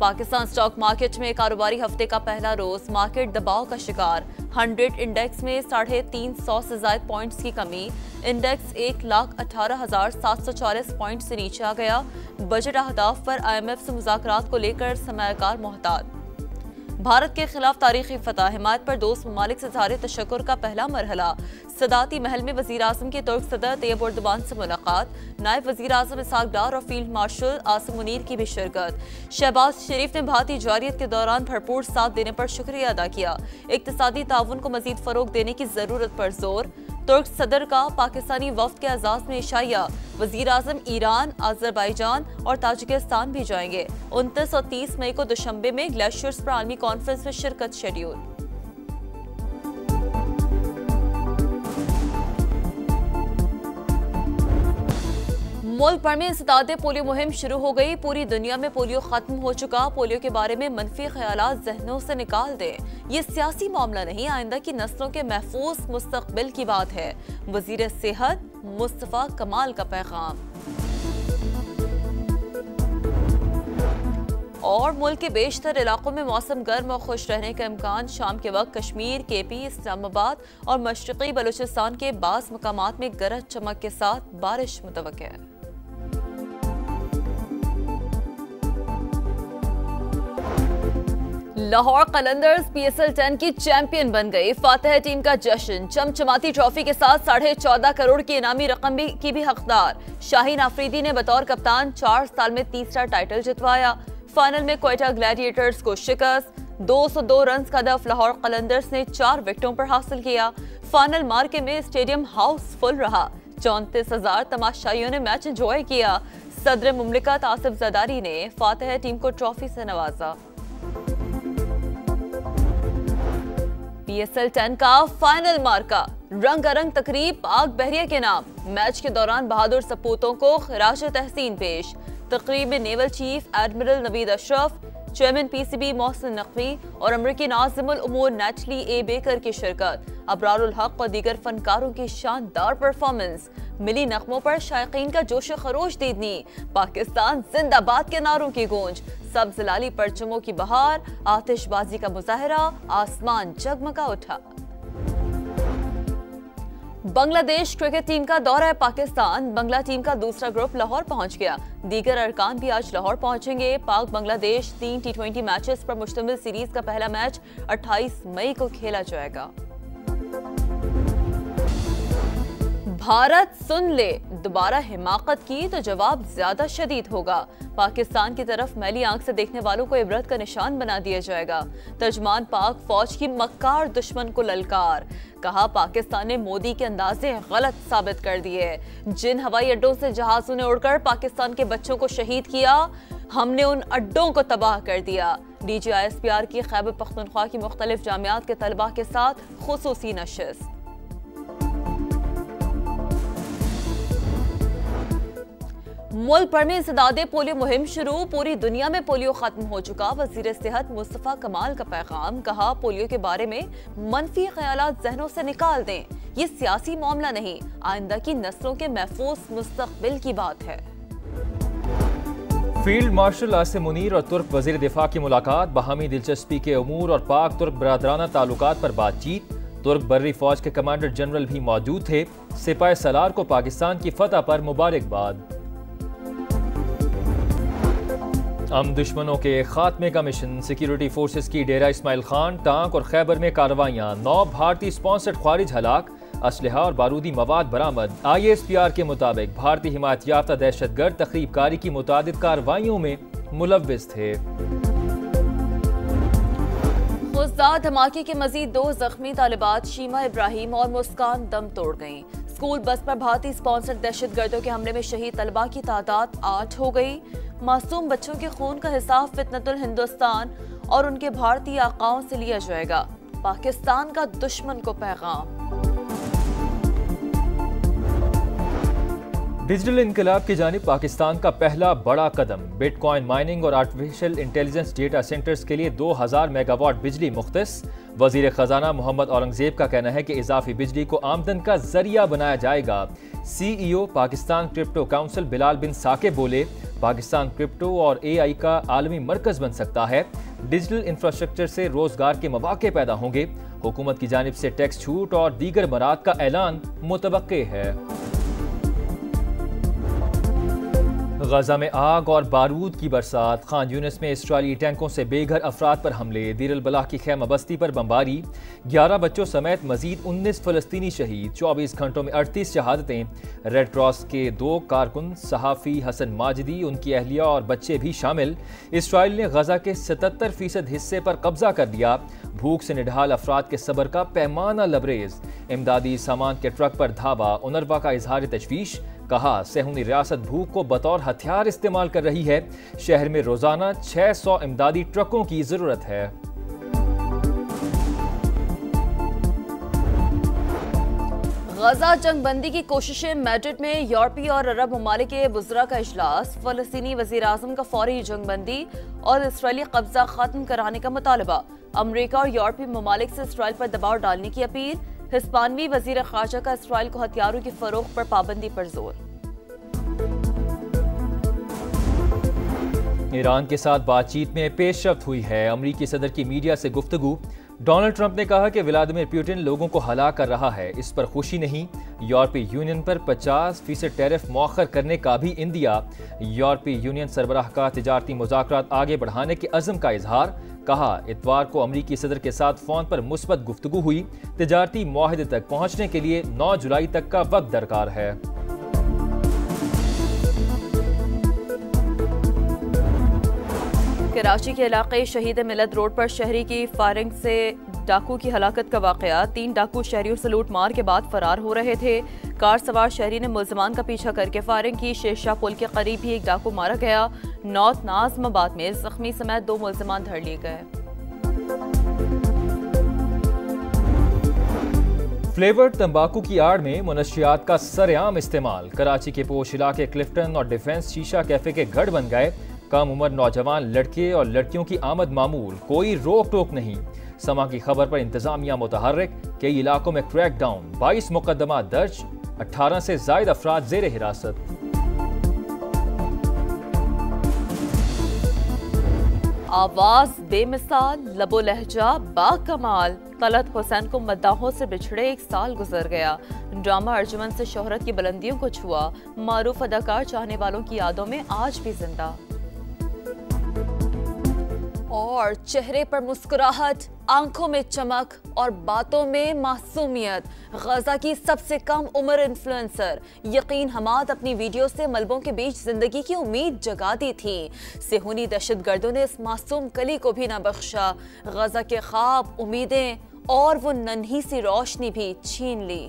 Pakistan stock market में कारोबारी हफ्ते का पहला रोज मार्केट दबाव का शिकार। 100 इंडेक्स में 350 से ज्यादा पॉइंट्स की कमी। इंडेक्स 1,18,740 पॉइंट से नीचे आ गया। बजट अहदाफ पर IMF से मुज़ाकरात को लेकर सरमायाकार मोहतात। भारत के खिलाफ तारीखी फतह, हिमायत पर दोस्त ममालिक से इज़हार तशक्कुर का पहला मरहला। सदाती महल में वज़ीर आज़म के तुर्क सदर तैयब एर्दोगान से मुलाकात। नायब वज़ीर आज़म इसहाक डार और फील्ड मार्शल आसिम मुनीर की भी शिरकत। शहबाज शरीफ ने भारतीय जारियत के दौरान भरपूर साथ देने पर शुक्रिया अदा किया। इक़्तिसादी ताउन को मज़ीद फ़रोग़ देने की ज़रूरत पर जोर। तुर्क सदर का पाकिस्तानी वफ़द के एजाज़ में इशाया। वज़ीर आज़म ईरान, अज़रबैजान और ताजिकिस्तान भी जाएंगे। 29 और 30 मई को दुशंबे में ग्लेशियर्स पर आलमी कॉन्फ्रेंस में शिरकत शेड्यूल। मुल्क भर में इंसदाद पोलियो मुहिम शुरू हो गई। पूरी दुनिया में पोलियो खत्म हो चुका। पोलियो के बारे में मनफी ख्यालात ज़हनों से निकाल दें। ये सियासी मामला नहीं, आइंदा की नस्लों के महफूज मुस्तकबिल की बात है। वज़ीर सेहत मुस्तफ़ा कमाल का पैगाम। और मुल्क के बेशतर इलाकों में मौसम गर्म और खुश रहने का इम्कान। शाम के वक्त कश्मीर, KP, इस्लामाबाद और मशरक़ी बलूचिस्तान के बाज़ मकामात में गरज चमक के साथ बारिश मुतवक्किह है। लाहौर कलंदर्स PSL 10 की चैंपियन बन गई। फातिह टीम का जश्न। चमचमाती ट्रॉफी के साथ 14.5 करोड़ की इनामी रकम की भी हकदार। शाहीन आफरीदी ने बतौर कप्तान 4 साल में तीसरा टाइटल जितवाया। फाइनल में क्वेटा ग्लैडिएटर्स को शिकस्त। 202 रन का हदफ लाहौर कलंदर्स ने 4 विकेटों पर हासिल किया। फाइनल मार्के में स्टेडियम हाउसफुल रहा। 34,000 तमाशाइयों ने मैच एंजॉय किया। सदर मुमलिकत आसिफ जरदारी ने फातिह टीम को ट्रॉफी से नवाजा। PSL 10 का फाइनल मार्का। रंगारंग तकरीब पाक बहरिया के नाम। मैच के दौरान बहादुर सपूतों को खिराज तहसीन पेश। तकरीब में naval chief admiral Naveed Ashraf, chairman PCB Mohsin Naqvi और अमरीकी नाज़िमुल उमूर नेटली ए बेकर की शिरकत। अबरारुल हक और दीगर फनकारों की शानदार परफॉर्मेंस। मिली नगमों पर शायकीन का जोश खरोश दीदनी। पाकिस्तान जिंदाबाद के नारों की गूंज। सब्ज लाली परचमों की बहार। आतिशबाजी का मुजाहरा। आसमान जगमगा उठा। बांग्लादेश क्रिकेट टीम का दौरा है पाकिस्तान। बांग्ला टीम का दूसरा ग्रुप लाहौर पहुंच गया। दीगर अरकान भी आज लाहौर पहुंचेंगे। पाक बांग्लादेश 3 T20 मैचेस पर मुश्तमिल सीरीज का पहला मैच 28 मई को खेला जाएगा। भारत सुन ले, दोबारा हिमाकत की तो जवाब ज्यादा शदीद होगा। पाकिस्तान की तरफ मैली आंख से देखने वालों को इबरत का निशान बना दिया जाएगा। तर्जमान पाक फौज की मक्कार दुश्मन को ललकार। कहा पाकिस्तान ने मोदी के अंदाजे गलत साबित कर दिए। जिन हवाई अड्डों से जहाजों ने उड़कर पाकिस्तान के बच्चों को शहीद किया, हमने उन अड्डों को तबाह कर दिया। DG ISPR की खैबर पख्तूनख्वा की मुख्तलिफ जामियात के तलबा के साथ खुसूसी नशिस्त। मुल्क भर में इंसदादे पोलियो मुहिम शुरू। पूरी दुनिया में पोलियो खत्म हो चुका। वज़ीर सेहत मुस्तफ़ा कमाल का पैगाम। कहा पोलियो के बारे में मनफी ख्यालात ज़हनों से निकाल दें। ये सियासी मामला नहीं, आइंदा की नस्लों के महफूज मुस्तकबिल की बात है। फील्ड मार्शल आसिम मुनीर और तुर्क वज़ीर दिफा की मुलाकात। बाहमी दिलचस्पी के अमूर और पाक तुर्क बरादराना ताल्लुकात पर बातचीत। तुर्क बर्री फौज के कमांडर जनरल भी मौजूद थे। सिपाही सलार को पाकिस्तान की फतह पर मुबारकबाद। हम दुश्मनों के खात्मे का मिशन। सिक्योरिटी फोर्सेस की डेरा इस्माइल खान, टांक और खैबर में कार्रवाइयां। 9 भारतीय स्पॉन्सर्ड ख्वारिज हलाक। असलहा और बारूदी मवाद बरामद। ISPR के मुताबिक भारतीय हिमायत याफ्ता दहशतगर्द तखरीबकारी की मुतादिद कार्रवाइयों में मुलव्विस थे। खुजदार धमाके के मजीद 2 जख्मी तालिबात शीमा इब्राहिम और मुस्कान दम तोड़ गईं। स्कूल बस पर भारतीय स्पॉन्सर्ड दहशतगर्दों के हमले में शहीद तलबा की तादाद 8 हो गई। मासूम बच्चों के खून का हिसाब फितनतुल हिंदुस्तान और उनके भारतीय आकाओं से लिया जाएगा। पाकिस्तान का दुश्मन को पैगाम। डिजिटल इनकलाब की जानिब पाकिस्तान का पहला बड़ा कदम। बिटकॉइन माइनिंग और आर्टिफिशियल इंटेलिजेंस डेटा सेंटर्स के लिए 2000 मेगावाट बिजली मुख्तस। वजीर खजाना मोहम्मद औरंगजेब का कहना है कि इजाफी बिजली को आमदन का जरिया बनाया जाएगा। CEO Pakistan crypto council Bilal bin Saqib बोले, पाकिस्तान क्रिप्टो और AI का आलमी मरकज बन सकता है। डिजिटल इंफ्रास्ट्रक्चर से रोजगार के मौके पैदा होंगे। हुकूमत की जानिब से टैक्स छूट और दीगर मराद का ऐलान मुतवक्के है। गजा में आग और बारूद की बरसात, खान यूनिस में इसराइली टैंकों से बेघर अफराद पर हमले, दीर अल बलाह की खैमा बस्ती पर बमबारी, 11 बच्चों समेत मजीद 19 फलस्तीनी शहीद, 24 घंटों में 38 शहादतें। रेड क्रॉस के 2 कारकुन सहाफ़ी हसन माजिदी, उनकी अहलिया और बच्चे भी शामिल। इसराइल ने गजा के 77% हिस्से पर कब्जा कर लिया। भूख से निढाल अफराद के सब्र का पैमाना लबरेज, इमदादी सामान के ट्रक पर धावा, उनरवा का इजहार तशवीश। कहा, सेहूनी रियासत भूख को बतौर हथियार इस्तेमाल कर रही है। शहर में रोजाना 600 इमदादी ट्रकों की जरूरत है। गजा जंगबंदी की कोशिशें, मैड्रिड में यूरोपीय और अरब ममालिक के वुज़रा का इजलास, फलस्तीनी वज़ीर आज़म का फौरी जंगबंदी और इसराइली कब्जा खत्म कराने का मुतालबा, अमरीका और यूरोपीय ममालिक से इसराइल पर दबाव डालने की अपील, हिस्पानवी वज़ीर ख़ारजा का इसराइल को हथियारों की फरोख्त पर पाबंदी पर जोर। ईरान के साथ बातचीत में पेशरफ्त हुई है। अमरीकी सदर की मीडिया से गुफ्तगू, डोनाल्ड ट्रंप ने कहा कि व्लादिमीर पुतिन लोगों को हलाक कर रहा है, इस पर खुशी नहीं। यूरोपीय यूनियन पर 50% टैरिफ मौखर करने का भी इंदिया। यूरोपीय यूनियन सरबराह का तिजारती मुज़ाकरात आगे बढ़ाने के अज़्म का इजहार। कहा, इतवार को अमरीकी सदर के साथ फोन पर मुस्बत गुफ्तगू हुई। तिजारती मुआहदे तक पहुंचने के लिए 9 जुलाई तक का वक्त दरकार है। कराची के इलाके शहीद मिलत रोड पर शहरी की फायरिंग से डाकू की हलाकत का वाकया, 3 डाकू शहरियों से लूट मार के बाद फरार हो रहे थे। कार सवार शहरी ने मुल्जिमान का पीछा करके फायरिंग की। शेरशाह पुल के करीब ही एक डाकू मारा गया। नॉर्थ नाज़माबाद में जख्मी समेत 2 मुल्जिमान धर लिए गए। फ्लेवर्ड तंबाकू की आड़ में मुनशियात का सरेआम इस्तेमाल, कराची के पोश इलाके क्लिफ्टन और डिफेंस शीशा कैफे के गढ़ बन गए। कम उम्र नौजवान लड़के और लड़कियों की आमद मामूल, कोई रोक टोक नहीं। समा की खबर पर इंतजामिया मुतहर्रिक, कई इलाकों में क्रैकडाउन, 22 मुकदमा दर्ज, 18 से ज्यादा अफराद जेर हिरासत। आवाज बेमिसाल, लबो लहजा बाकमाल, तलत हुसैन को मद्दाहों से बिछड़े 1 साल गुजर गया। ड्रामा अर्जुमन से शोहरत की बुलंदियों को छुआ, मारूफ अदाकार चाहने वालों की यादों में आज भी जिंदा। और चेहरे पर मुस्कुराहट, आंखों में चमक और बातों में मासूमियत। गजा की सबसे कम उम्र इन्फ्लुएंसर यकीन हमाद अपनी वीडियो से मलबों के बीच जिंदगी की उम्मीद जगाती थी। सेहूनी दहशतगर्दों ने इस मासूम कली को भी न बख्शा। गजा के ख्वाब, उम्मीदें और वो नन्ही सी रोशनी भी छीन ली।